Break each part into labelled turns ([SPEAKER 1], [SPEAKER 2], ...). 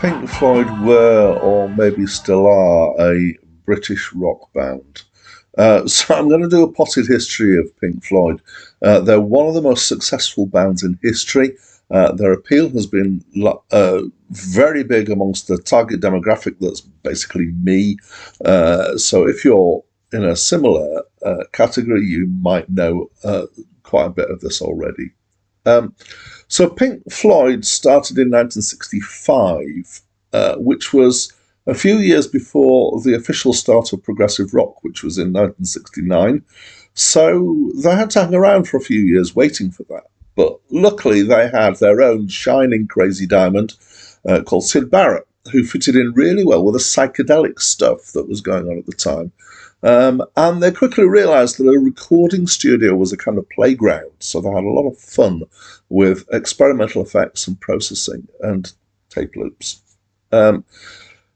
[SPEAKER 1] Pink Floyd were, or maybe still are, a British rock band. So I'm going to do a potted history of Pink Floyd. They're one of the most successful bands in history. Their appeal has been very big amongst the target demographic that's basically me. So if you're in a similar category, you might know quite a bit of this already. Um, so Pink Floyd started in 1965, which was a few years before the official start of progressive rock, which was in 1969. So they had to hang around for a few years waiting for that. But luckily, they had their own shining crazy diamond called Sid Barrett, who fitted in really well with the psychedelic stuff that was going on at the time. And they quickly realised that a recording studio was a kind of playground, so they had a lot of fun with experimental effects and processing and tape loops. Um,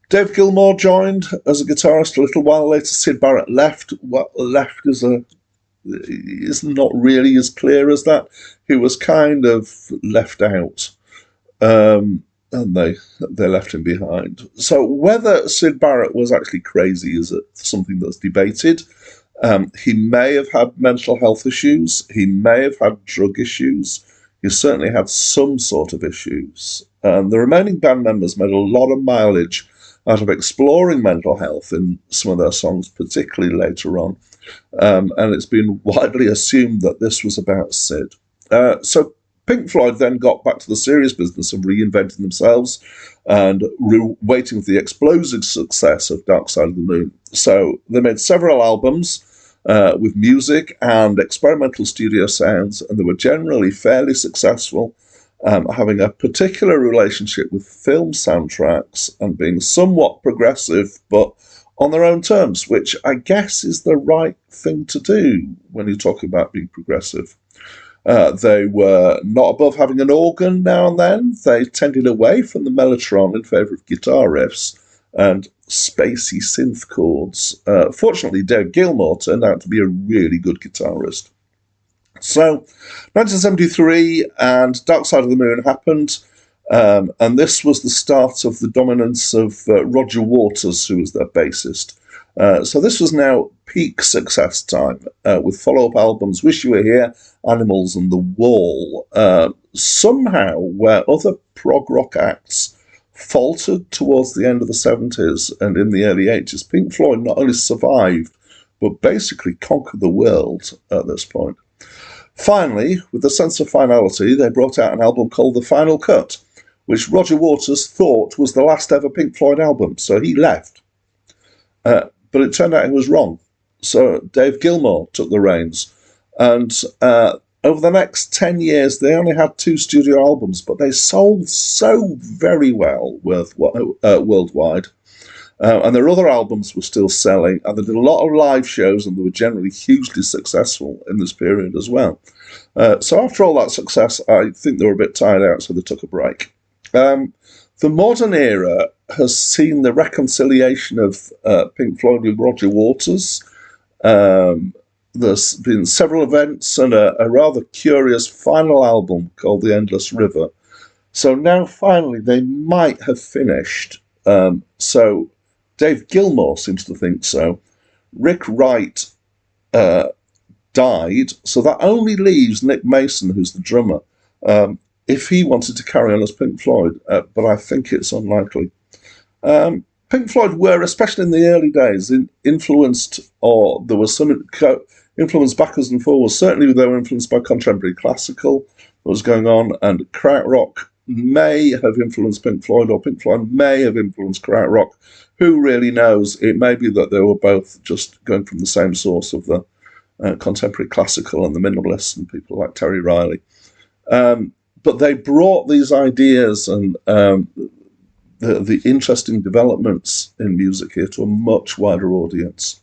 [SPEAKER 1] Dave Gilmour joined as a guitarist a little while later. Sid Barrett left. What left is not really as clear as that. He was kind of left out. And they left him behind. So whether Sid Barrett was actually crazy is something that's debated. He may have had mental health issues. He may have had drug issues. He certainly had some sort of issues. The remaining band members made a lot of mileage out of exploring mental health in some of their songs, particularly later on. And it's been widely assumed that this was about Sid. So Pink Floyd then got back to the serious business of reinventing themselves and waiting for the explosive success of Dark Side of the Moon. So they made several albums with music and experimental studio sounds, and they were generally fairly successful, having a particular relationship with film soundtracks and being somewhat progressive, but on their own terms, which I guess is the right thing to do when you talk about being progressive. They were not above having an organ now and then. They tended away from the mellotron in favour of guitar riffs and spacey synth chords. Fortunately, Dave Gilmour turned out to be a really good guitarist. So, 1973 and Dark Side of the Moon happened, and this was the start of the dominance of Roger Waters, who was their bassist. So this was now peak success time, with follow-up albums Wish You Were Here, Animals and The Wall. Somehow, where other prog rock acts faltered towards the end of the 70s and in the early 80s, Pink Floyd not only survived, but basically conquered the world at this point. Finally, with a sense of finality, they brought out an album called The Final Cut, which Roger Waters thought was the last ever Pink Floyd album, so he left. But it turned out he was wrong. So Dave Gilmour took the reins. And over the next 10 years, they only had 2 studio albums, but they sold so very well worldwide. And their other albums were still selling, and they did a lot of live shows, and they were generally hugely successful in this period as well. So after all that success, I think they were a bit tired out, so they took a break. The modern era has seen the reconciliation of Pink Floyd with Roger Waters. There's been several events and a rather curious final album called The Endless River. So now finally they might have finished. So Dave Gilmour seems to think so. Rick Wright died, so that only leaves Nick Mason, who's the drummer, if he wanted to carry on as Pink Floyd, but I think it's unlikely. Pink Floyd were, especially in the early days, influenced, or there was some influence backwards and forwards. Certainly they were influenced by contemporary classical that was going on, and krautrock may have influenced Pink Floyd, or Pink Floyd may have influenced krautrock. Who really knows? It may be that they were both just going from the same source of the contemporary classical and the minimalists and people like Terry Riley. But they brought these ideas and the interesting developments in music here to a much wider audience.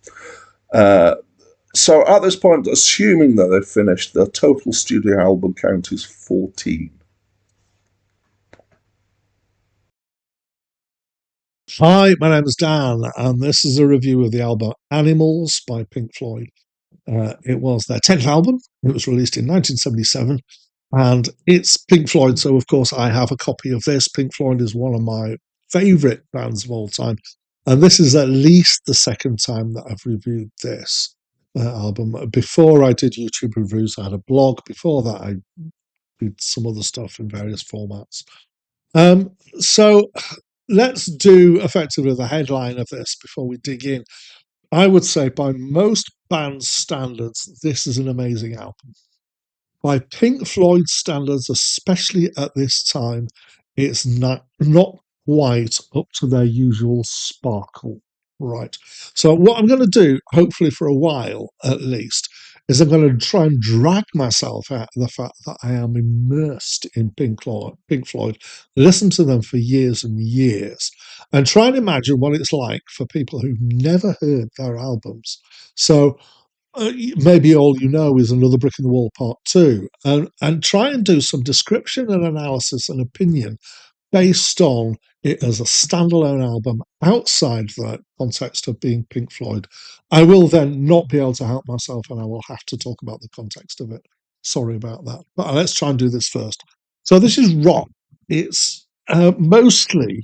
[SPEAKER 1] So at this point, assuming that they've finished, their total studio album count is 14.
[SPEAKER 2] Hi, my name is Dan, and this is a review of the album Animals by Pink Floyd. It was their 10th album. It was released in 1977, and it's Pink Floyd, so of course I have a copy of this. Pink Floyd is one of my favourite bands of all time. And this is at least the second time that I've reviewed this album. Before I did YouTube reviews, I had a blog. Before that, I did some other stuff in various formats. So let's do effectively the headline of this before we dig in. I would say, by most band standards, this is an amazing album. By Pink Floyd standards, especially at this time, it's not quite up to their usual sparkle. Right. So what I'm going to do, hopefully for a while at least, is I'm going to try and drag myself out of the fact that I am immersed in Pink Floyd, listen to them for years and years, and try and imagine what it's like for people who've never heard their albums. So maybe all you know is Another Brick in the Wall Part 2, and try and do some description and analysis and opinion based on it as a standalone album outside the context of being Pink Floyd. I will then not be able to help myself and I will have to talk about the context of it. Sorry about that. But let's try and do this first. So this is rock. It's mostly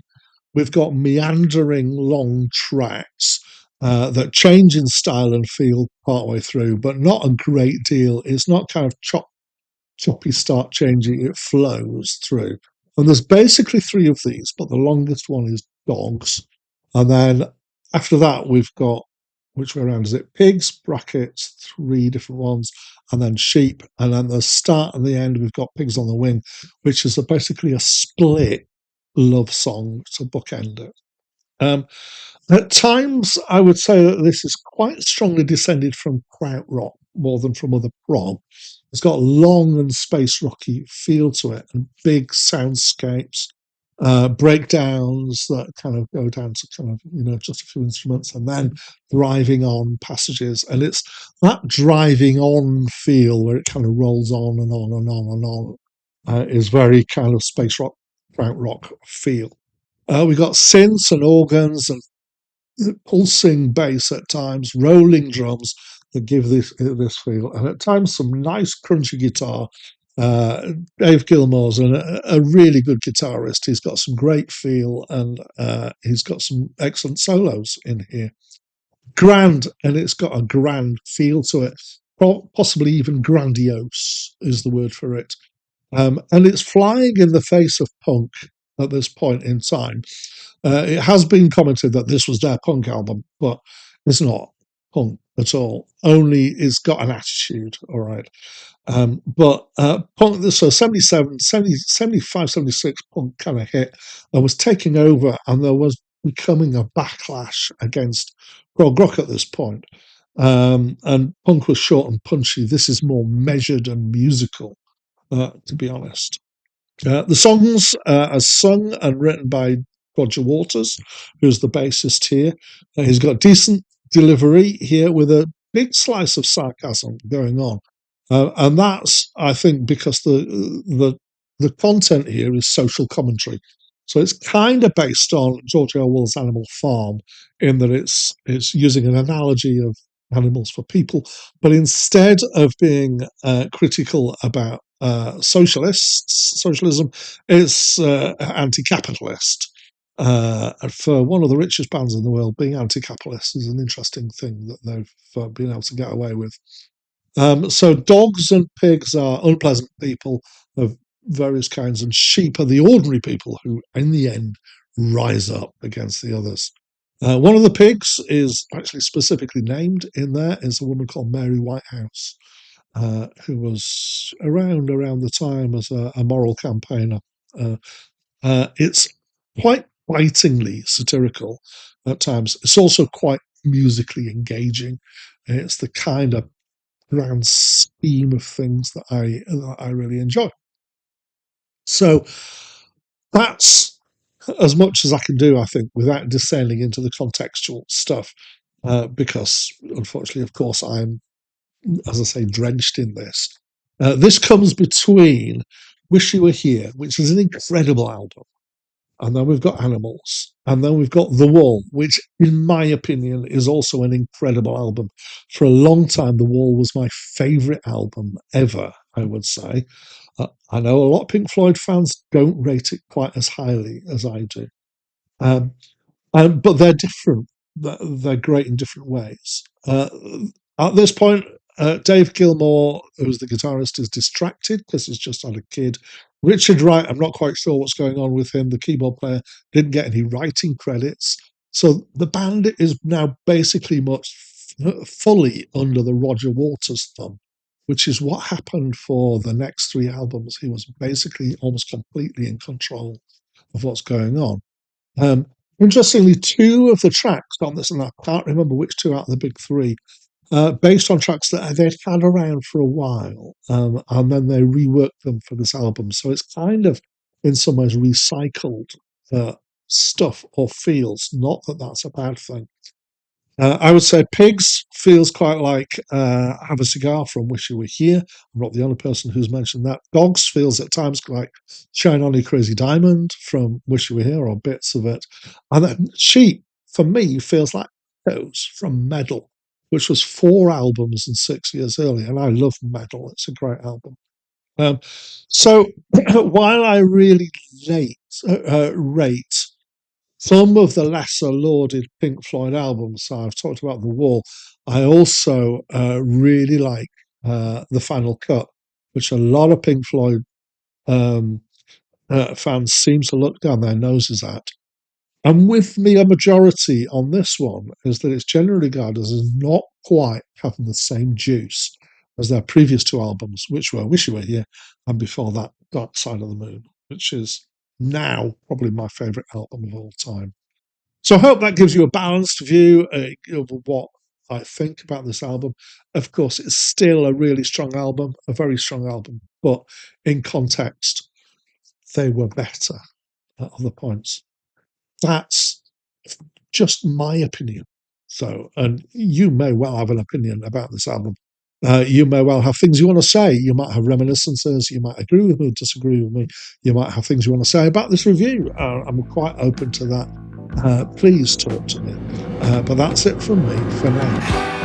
[SPEAKER 2] we've got meandering long tracks that change in style and feel partway through, but not a great deal. It's not kind of choppy start changing, it flows through. And there's basically three of these, but the longest one is dogs. And then after that, we've got, which way around is it? Pigs, brackets, three different ones, and then sheep. And then the start and the end, we've got Pigs on the Wing, which is basically a split love song to bookend it. Um, at times, I would say that this is quite strongly descended from krautrock more than from other prog. It's got a long and space rocky feel to it, and big soundscapes, breakdowns that kind of go down to kind of just a few instruments, and then driving on passages. And it's that driving on feel where it kind of rolls on and on and on and on is very kind of space rock, krautrock feel. We got synths and organs and pulsing bass at times, rolling drums that give this feel, and at times some nice crunchy guitar. Dave Gilmour's a really good guitarist. He's got some great feel, and he's got some excellent solos in here. Grand, and it's got a grand feel to it. Possibly even grandiose is the word for it. And it's flying in the face of punk at this point in time. It has been commented that this was their punk album, but it's not punk at all. Only it's got an attitude, all right. But punk, so 77, 70, 75, 76 punk kind of hit and was taking over, and there was becoming a backlash against prog rock at this point. And punk was short and punchy. This is more measured and musical, to be honest. The songs are sung and written by Roger Waters, who's the bassist here. He's got decent delivery here with a big slice of sarcasm going on. And that's, I think, because the content here is social commentary. So it's kind of based on George Orwell's Animal Farm in that it's using an analogy of animals for people, but instead of being critical about socialism, it's anti-capitalist. For one of the richest bands in the world, being anti-capitalist is an interesting thing that they've been able to get away with. So dogs and pigs are unpleasant people of various kinds, and sheep are the ordinary people who, in the end, rise up against the others. One of the pigs is actually specifically named in there is a woman called Mary Whitehouse, who was around the time as a moral campaigner. It's quite bitingly satirical at times. It's also quite musically engaging. It's the kind of grand scheme of things that I really enjoy. So that's as much as I can do, I think, without descending into the contextual stuff, because unfortunately, of course, I'm, as I say, drenched in this. This comes between Wish You Were Here, which is an incredible album, and then we've got Animals, and then we've got The Wall, which, in my opinion, is also an incredible album. For a long time, The Wall was my favourite album ever, I would say. I know a lot of Pink Floyd fans don't rate it quite as highly as I do. Um, but they're different. They're great in different ways. At this point, Dave Gilmour, who's the guitarist, is distracted because he's just had a kid. Richard Wright, I'm not quite sure what's going on with him. The keyboard player didn't get any writing credits. So the band is now basically much fully under the Roger Waters thumb, which is what happened for the next three albums. He was basically almost completely in control of what's going on. Um, Interestingly, two of the tracks on this, and I can't remember which two out of the big three, based on tracks that they'd had around for a while, and then they reworked them for this album. So it's kind of, in some ways, recycled stuff or feels. Not that that's a bad thing. I would say Pigs feels quite like Have a Cigar from Wish You Were Here. I'm not the only person who's mentioned that. Dogs feels at times like Shine On You Crazy Diamond from Wish You Were Here, or bits of it. And then Sheep, for me, feels like Ethos from Medal, which was 4 albums and 6 years earlier. And I love Medal, it's a great album. Um, so while I really rate some of the lesser lauded Pink Floyd albums, so I've talked about The Wall, I also really like The Final Cut, which a lot of Pink Floyd um, fans seem to look down their noses at. And with me, a majority on this one is that it's generally regarded as not quite having the same juice as their previous 2 albums, which were Wish You Were Here and before that, Dark Side of the Moon, which is now probably my favourite album of all time. So I hope that gives you a balanced view of what I think about this album. Of course, it's still a really strong album, a very strong album, but in context, they were better at other points. That's just my opinion. So, and you may well have an opinion about this album. You may well have things you want to say. You might have reminiscences. You might agree with me, disagree with me. You might have things you want to say about this review. I'm quite open to that. Please talk to me. But that's it from me for now.